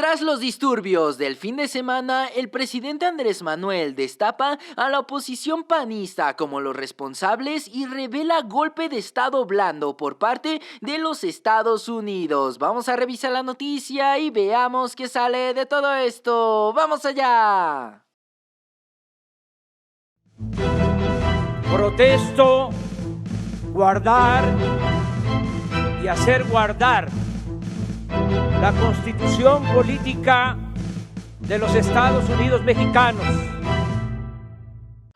Tras los disturbios del fin de semana, el presidente Andrés Manuel destapa a la oposición panista como los responsables y revela golpe de estado blando por parte de los Estados Unidos. Vamos a revisar la noticia y veamos qué sale de todo esto. ¡Vamos allá! Protesto guardar y hacer guardar la Constitución política de los Estados Unidos mexicanos.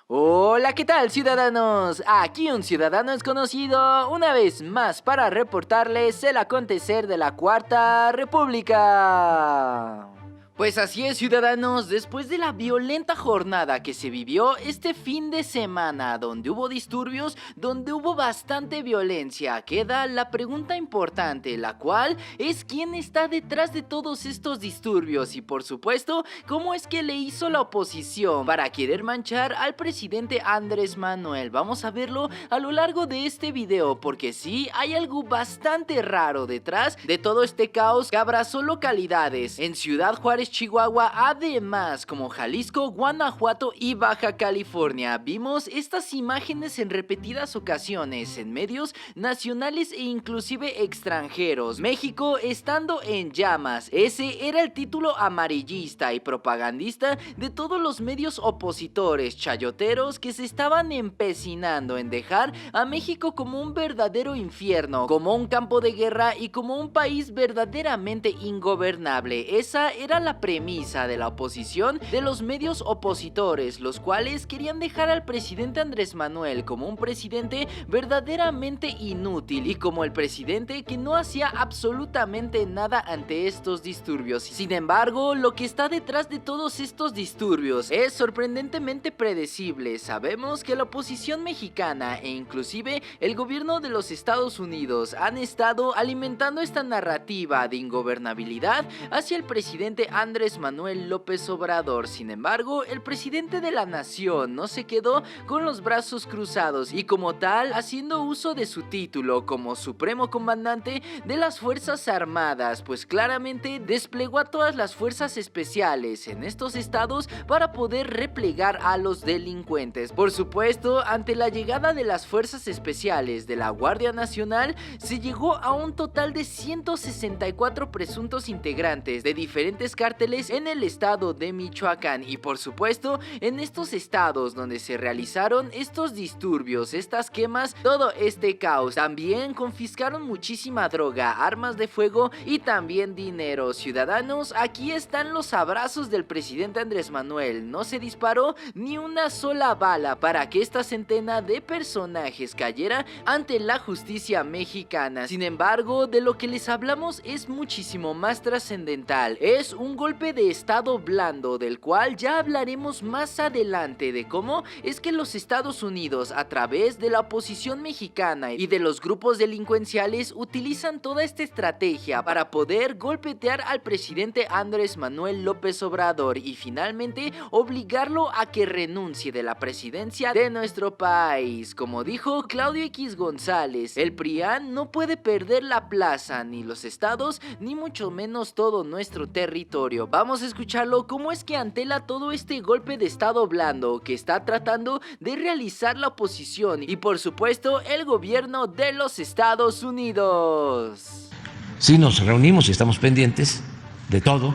Hola, ¿qué tal, ciudadanos? Aquí un ciudadano desconocido, una vez más para reportarles el acontecer de la Cuarta República. Pues así es, ciudadanos, después de la violenta jornada que se vivió este fin de semana, donde hubo disturbios, donde hubo bastante violencia, queda la pregunta importante, la cual es quién está detrás de todos estos disturbios y, por supuesto, cómo es que le hizo la oposición para querer manchar al presidente Andrés Manuel. Vamos a verlo a lo largo de este video, porque sí, hay algo bastante raro detrás de todo este caos que abrazó localidades en Ciudad Juárez, Chihuahua, además como Jalisco, Guanajuato y Baja California. Vimos estas imágenes en repetidas ocasiones en medios nacionales e inclusive extranjeros. México estando en llamas. Ese era el título amarillista y propagandista de todos los medios opositores chayoteros que se estaban empecinando en dejar a México como un verdadero infierno, como un campo de guerra y como un país verdaderamente ingobernable. Esa era la premisa de la oposición de los medios opositores, los cuales querían dejar al presidente Andrés Manuel como un presidente verdaderamente inútil y como el presidente que no hacía absolutamente nada ante estos disturbios. Sin embargo, lo que está detrás de todos estos disturbios es sorprendentemente predecible. Sabemos que la oposición mexicana e inclusive el gobierno de los Estados Unidos han estado alimentando esta narrativa de ingobernabilidad hacia el presidente Andrés Manuel López Obrador. Sin embargo, el presidente de la nación no se quedó con los brazos cruzados y como tal, haciendo uso de su título como supremo comandante de las Fuerzas Armadas, pues claramente desplegó a todas las fuerzas especiales en estos estados para poder replegar a los delincuentes. Por supuesto, ante la llegada de las fuerzas especiales de la Guardia Nacional, se llegó a un total de 164 presuntos integrantes de diferentes cárteles en el estado de Michoacán y por supuesto en estos estados donde se realizaron estos disturbios, estas quemas, todo este caos. También confiscaron muchísima droga, armas de fuego y también dinero. Ciudadanos, aquí están los abrazos del presidente Andrés Manuel. No se disparó ni una sola bala para que esta centena de personajes cayera ante la justicia mexicana. Sin embargo, de lo que les hablamos es muchísimo más trascendental. Es un golpe de estado blando, del cual ya hablaremos más adelante de cómo es que los Estados Unidos, a través de la oposición mexicana y de los grupos delincuenciales, utilizan toda esta estrategia para poder golpetear al presidente Andrés Manuel López Obrador y finalmente obligarlo a que renuncie de la presidencia de nuestro país. Como dijo Claudio X González, el PRIAN no puede perder la plaza, ni los estados, ni mucho menos todo nuestro territorio. Vamos a escucharlo cómo es que antela todo este golpe de estado blando que está tratando de realizar la oposición y por supuesto el gobierno de los Estados Unidos. Sí, nos reunimos y estamos pendientes de todo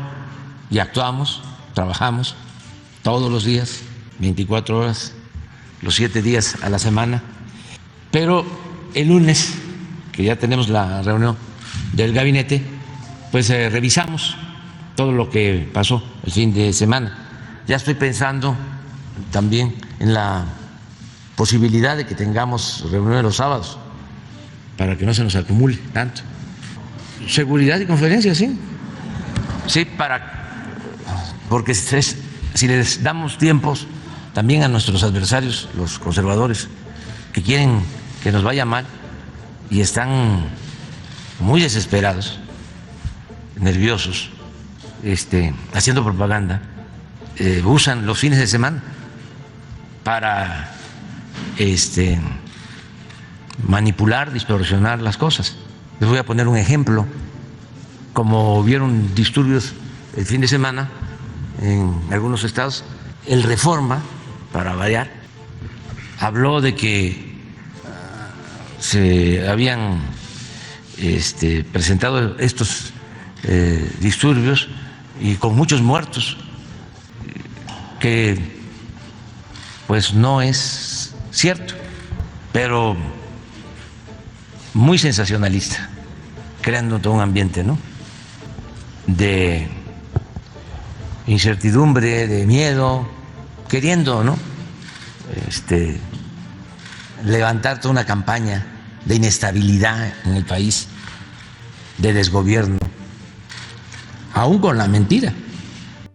y actuamos, trabajamos todos los días, 24 horas, los 7 días a la semana, pero el lunes, que ya tenemos la reunión del gabinete, pues revisamos todo lo que pasó el fin de semana. Ya estoy pensando también en la posibilidad de que tengamos reuniones los sábados para que no se nos acumule tanto. Seguridad y conferencias, sí. Sí, porque si les damos tiempos también a nuestros adversarios, los conservadores, que quieren que nos vaya mal y están muy desesperados, nerviosos, haciendo propaganda, usan los fines de semana para manipular, distorsionar las cosas. Les voy a poner un ejemplo. Como hubieron disturbios el fin de semana en algunos estados. El Reforma, para variar, habló de que se habían presentado estos disturbios y con muchos muertos, que pues no es cierto, pero muy sensacionalista, creando todo un ambiente, ¿no?, de incertidumbre, de miedo, queriendo, ¿no?, levantar toda una campaña de inestabilidad en el país, de desgobierno, aún con la mentira.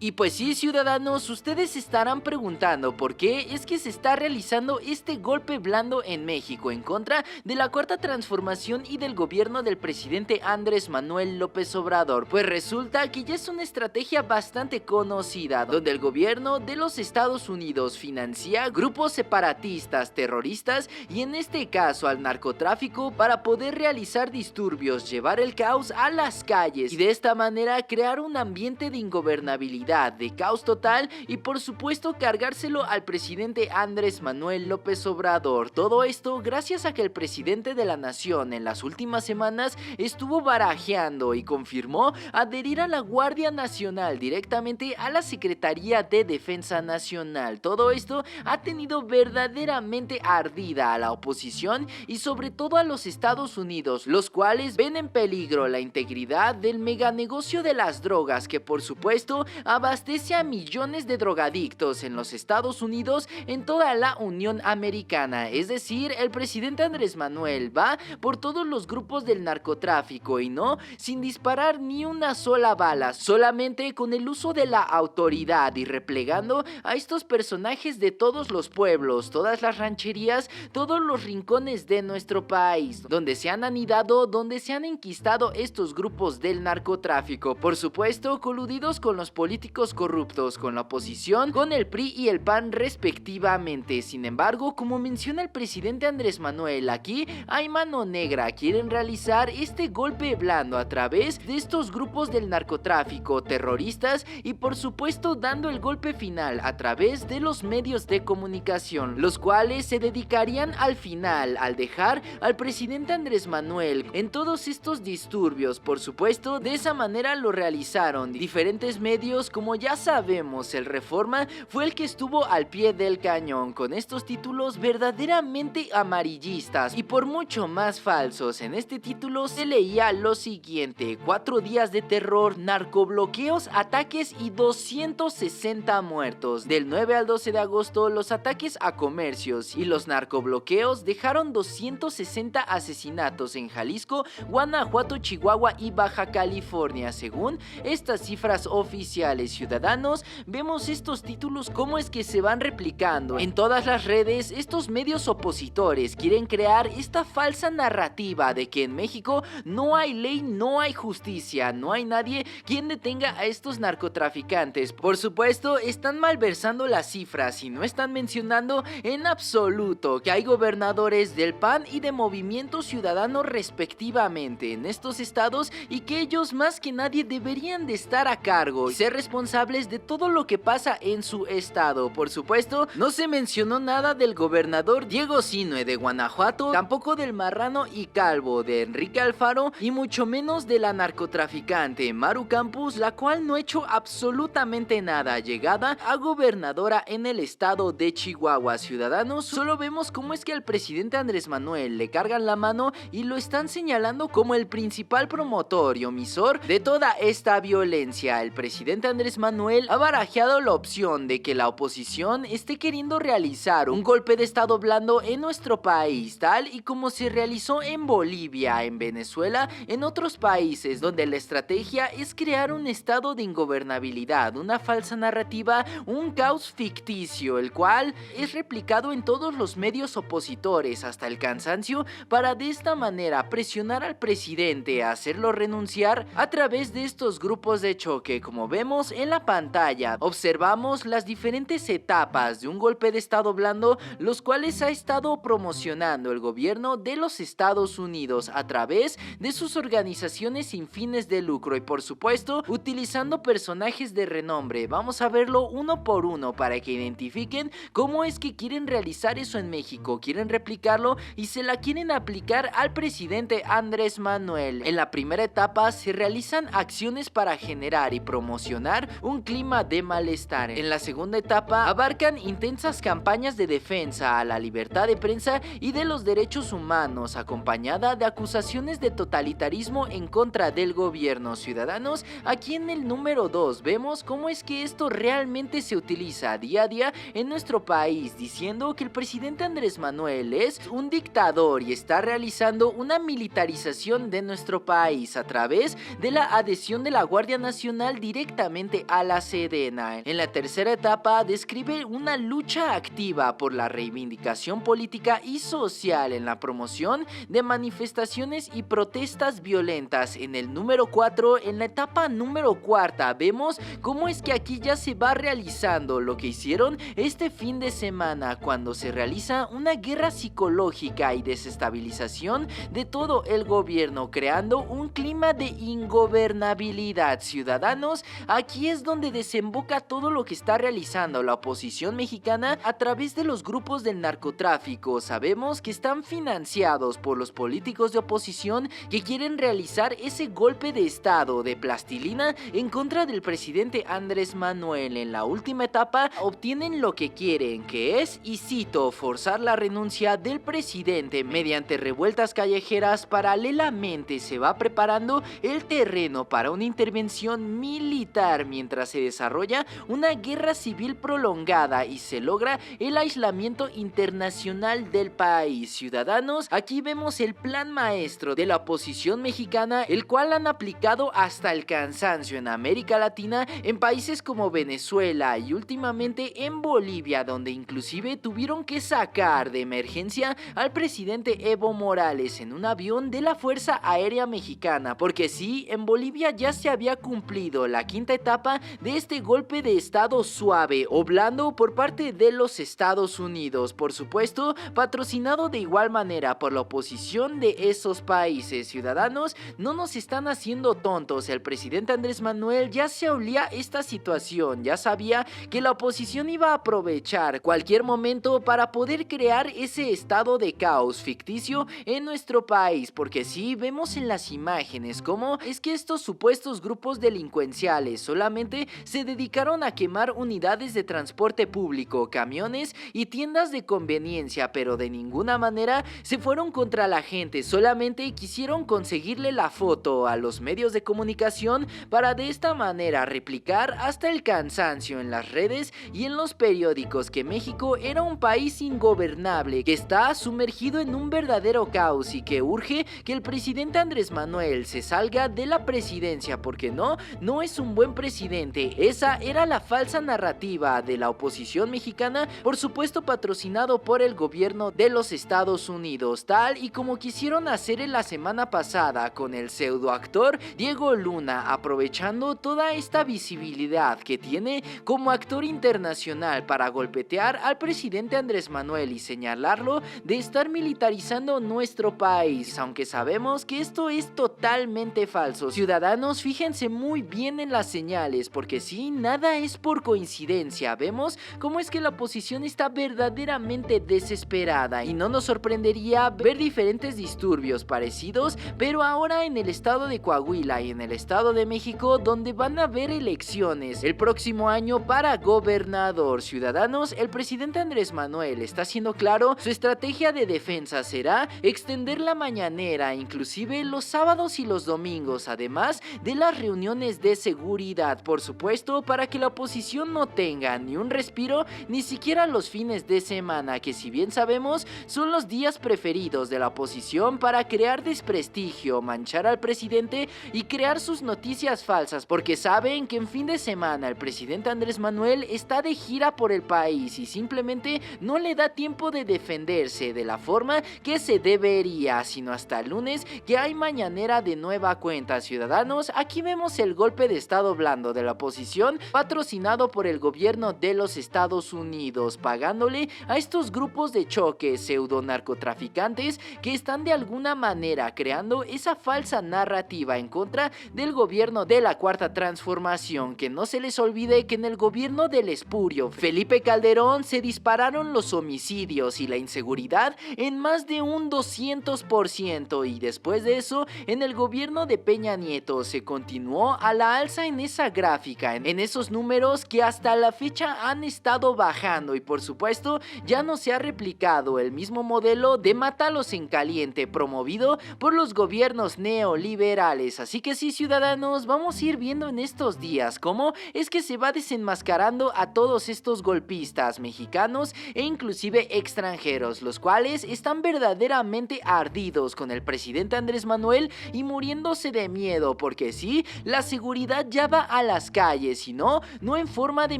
Y pues sí, ciudadanos, ustedes se estarán preguntando por qué es que se está realizando este golpe blando en México en contra de la Cuarta Transformación y del gobierno del presidente Andrés Manuel López Obrador. Pues resulta que ya es una estrategia bastante conocida, donde el gobierno de los Estados Unidos financia grupos separatistas, terroristas y en este caso al narcotráfico para poder realizar disturbios, llevar el caos a las calles y de esta manera crear un ambiente de ingobernabilidad, de caos total y por supuesto cargárselo al presidente Andrés Manuel López Obrador. Todo esto gracias a que el presidente de la nación en las últimas semanas estuvo barajeando y confirmó adherir a la Guardia Nacional directamente a la Secretaría de Defensa Nacional. Todo esto ha tenido verdaderamente ardida a la oposición y sobre todo a los Estados Unidos, los cuales ven en peligro la integridad del meganegocio de las drogas que por supuesto abastece a millones de drogadictos en los Estados Unidos, en toda la Unión Americana. Es decir, el presidente Andrés Manuel va por todos los grupos del narcotráfico y no sin disparar ni una sola bala, solamente con el uso de la autoridad y replegando a estos personajes de todos los pueblos, todas las rancherías, todos los rincones de nuestro país, donde se han anidado, donde se han enquistado estos grupos del narcotráfico. Por supuesto, coludidos con los políticos corruptos, con la oposición, con el PRI y el PAN respectivamente. Sin embargo, como menciona el presidente Andrés Manuel, aquí hay mano negra. Quieren realizar este golpe blando a través de estos grupos del narcotráfico, terroristas y por supuesto dando el golpe final a través de los medios de comunicación, los cuales se dedicarían al final al dejar al presidente Andrés Manuel en todos estos disturbios. Por supuesto, de esa manera lo realizaron diferentes medios. Como ya sabemos, el Reforma fue el que estuvo al pie del cañón con estos títulos verdaderamente amarillistas y por mucho más falsos. En este título se leía lo siguiente: 4 días de terror, narcobloqueos, ataques y 260 muertos. Del 9 al 12 de agosto, los ataques a comercios y los narcobloqueos dejaron 260 asesinatos en Jalisco, Guanajuato, Chihuahua y Baja California. Según estas cifras oficiales, ciudadanos, vemos estos títulos cómo es que se van replicando en todas las redes. Estos medios opositores quieren crear esta falsa narrativa de que en México no hay ley, no hay justicia, no hay nadie quien detenga a estos narcotraficantes. Por supuesto, están malversando las cifras y no están mencionando en absoluto que hay gobernadores del PAN y de Movimiento Ciudadano respectivamente en estos estados y que ellos más que nadie deberían de estar a cargo y ser responsables de todo lo que pasa en su estado. Por supuesto, no se mencionó nada del gobernador Diego Sinue de Guanajuato, tampoco del marrano y calvo de Enrique Alfaro y mucho menos de la narcotraficante Maru Campos, la cual no ha hecho absolutamente nada, llegada a gobernadora en el estado de Chihuahua. Ciudadanos, solo vemos cómo es que al presidente Andrés Manuel le cargan la mano y lo están señalando como el principal promotor y omisor de toda esta violencia. El presidente Andrés Manuel ha barajeado la opción de que la oposición esté queriendo realizar un golpe de estado blando en nuestro país, tal y como se realizó en Bolivia, en Venezuela, en otros países donde la estrategia es crear un estado de ingobernabilidad, una falsa narrativa, un caos ficticio, el cual es replicado en todos los medios opositores hasta el cansancio para de esta manera presionar al presidente a hacerlo renunciar a través de estos grupos de choque. Como vemos, vemos en la pantalla, observamos las diferentes etapas de un golpe de estado blando, los cuales ha estado promocionando el gobierno de los Estados Unidos a través de sus organizaciones sin fines de lucro y por supuesto utilizando personajes de renombre. Vamos a verlo uno por uno para que identifiquen cómo es que quieren realizar eso en México, quieren replicarlo y se la quieren aplicar al presidente Andrés Manuel. En la primera etapa se realizan acciones para generar y promocionar un clima de malestar. En la segunda etapa abarcan intensas campañas de defensa a la libertad de prensa y de los derechos humanos, acompañada de acusaciones de totalitarismo en contra del gobierno. Ciudadanos, aquí en el número 2 vemos cómo es que esto realmente se utiliza día a día en nuestro país, diciendo que el presidente Andrés Manuel es un dictador y está realizando una militarización de nuestro país a través de la adhesión de la Guardia Nacional directamente a la Sedena. En la tercera etapa describe una lucha activa por la reivindicación política y social en la promoción de manifestaciones y protestas violentas. En el número 4, en la etapa número cuarta, vemos cómo es que aquí ya se va realizando lo que hicieron este fin de semana cuando se realiza una guerra psicológica y desestabilización de todo el gobierno, creando un clima de ingobernabilidad. Ciudadanos, aquí es donde desemboca todo lo que está realizando la oposición mexicana a través de los grupos del narcotráfico. Sabemos que están financiados por los políticos de oposición que quieren realizar ese golpe de estado de plastilina en contra del presidente Andrés Manuel. En la última etapa obtienen lo que quieren, que es, y cito, forzar la renuncia del presidente mediante revueltas callejeras. Paralelamente se va preparando el terreno para una intervención militar mientras se desarrolla una guerra civil prolongada y se logra el aislamiento internacional del país. Ciudadanos, aquí vemos el plan maestro de la oposición mexicana, el cual han aplicado hasta el cansancio en América Latina, en países como Venezuela y últimamente en Bolivia, donde inclusive tuvieron que sacar de emergencia al presidente Evo Morales en un avión de la Fuerza Aérea Mexicana, porque sí, en Bolivia ya se había cumplido la quinta etapa de este golpe de estado suave o blando por parte de los Estados Unidos, por supuesto patrocinado de igual manera por la oposición de esos países. Ciudadanos, no nos están haciendo tontos, el presidente Andrés Manuel ya se olía esta situación, ya sabía que la oposición iba a aprovechar cualquier momento para poder crear ese estado de caos ficticio en nuestro país, porque sí, vemos en las imágenes cómo es que estos supuestos grupos delincuenciales solamente se dedicaron a quemar unidades de transporte público, camiones y tiendas de conveniencia, pero de ninguna manera se fueron contra la gente, solamente quisieron conseguirle la foto a los medios de comunicación para de esta manera replicar hasta el cansancio en las redes y en los periódicos que México era un país ingobernable, que está sumergido en un verdadero caos y que urge que el presidente Andrés Manuel se salga de la presidencia porque no es un buen presidente. Esa era la falsa narrativa de la oposición mexicana, por supuesto patrocinado por el gobierno de los Estados Unidos, tal y como quisieron hacer en la semana pasada con el pseudoactor Diego Luna, aprovechando toda esta visibilidad que tiene como actor internacional para golpetear al presidente Andrés Manuel y señalarlo de estar militarizando nuestro país, aunque sabemos que esto es totalmente falso. Ciudadanos, fíjense muy bien en las señales, porque sí, nada es por coincidencia. Vemos cómo es que la oposición está verdaderamente desesperada y no nos sorprendería ver diferentes disturbios parecidos, pero ahora en el estado de Coahuila y en el estado de México, donde van a haber elecciones el próximo año para gobernador. Ciudadanos, el presidente Andrés Manuel está haciendo claro, su estrategia de defensa será extender la mañanera, inclusive los sábados y los domingos, además de las reuniones de seguridad, por supuesto, para que la oposición no tenga ni un respiro, ni siquiera los fines de semana, que si bien sabemos son los días preferidos de la oposición para crear desprestigio, manchar al presidente y crear sus noticias falsas, porque saben que en fin de semana el presidente Andrés Manuel está de gira por el país y simplemente no le da tiempo de defenderse de la forma que se debería, sino hasta el lunes, que hay mañanera de nueva cuenta. Ciudadanos, aquí vemos el golpe de estado blando propagando de la oposición patrocinado por el gobierno de los Estados Unidos, pagándole a estos grupos de choque pseudo narcotraficantes que están de alguna manera creando esa falsa narrativa en contra del gobierno de la Cuarta Transformación. Que no se les olvide que en el gobierno del espurio Felipe Calderón se dispararon los homicidios y la inseguridad en más de un 200%, y después de eso en el gobierno de Peña Nieto se continuó a la alza en esa gráfica, en esos números que hasta la fecha han estado bajando, y por supuesto ya no se ha replicado el mismo modelo de mátalos en caliente promovido por los gobiernos neoliberales. Así que sí, ciudadanos, vamos a ir viendo en estos días cómo es que se va desenmascarando a todos estos golpistas mexicanos e inclusive extranjeros, los cuales están verdaderamente ardidos con el presidente Andrés Manuel y muriéndose de miedo, porque sí, la seguridad ya va a las calles, y no en forma de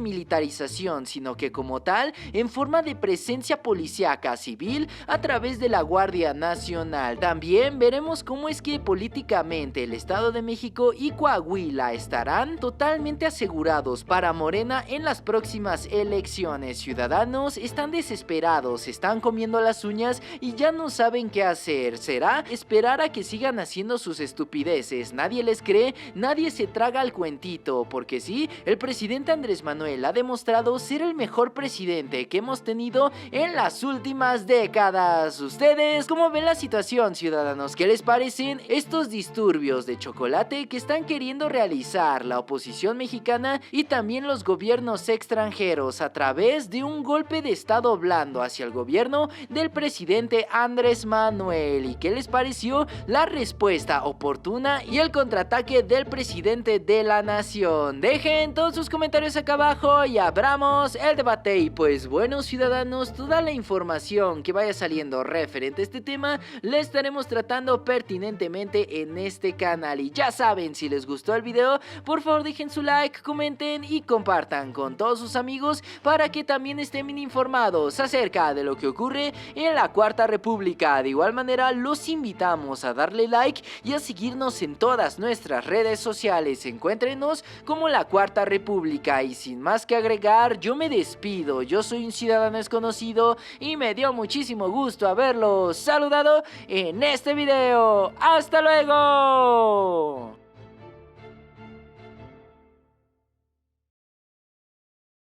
militarización, sino que como tal en forma de presencia policíaca civil a través de la Guardia Nacional. También veremos cómo es que políticamente el Estado de México y Coahuila estarán totalmente asegurados para Morena en las próximas elecciones. Ciudadanos están desesperados, están comiendo las uñas y ya no saben qué hacer. ¿Será esperar a que sigan haciendo sus estupideces? Nadie les cree, nadie se traga el cuentito, porque sí, el presidente Andrés Manuel ha demostrado ser el mejor presidente que hemos tenido en las últimas décadas. ¿Ustedes cómo ven la situación, ciudadanos? ¿Qué les parecen estos disturbios de chocolate que están queriendo realizar la oposición mexicana y también los gobiernos extranjeros a través de un golpe de estado blando hacia el gobierno del presidente Andrés Manuel? ¿Y qué les pareció la respuesta oportuna y el contraataque del presidente de la nación? Dejen todos sus comentarios acá abajo y abramos el debate. Y pues bueno, ciudadanos, toda la información que vaya saliendo referente a este tema la estaremos tratando pertinentemente en este canal. Y ya saben, si les gustó el video, por favor dejen su like, comenten y compartan con todos sus amigos para que también estén bien informados acerca de lo que ocurre en la Cuarta República. De igual manera, los invitamos a darle like y a seguirnos en todas nuestras redes sociales. Encuéntrenos como la Cuarta República. Y sin más que agregar, yo me despido. Yo soy un ciudadano desconocido y me dio muchísimo gusto haberlos saludado en este video. ¡Hasta luego!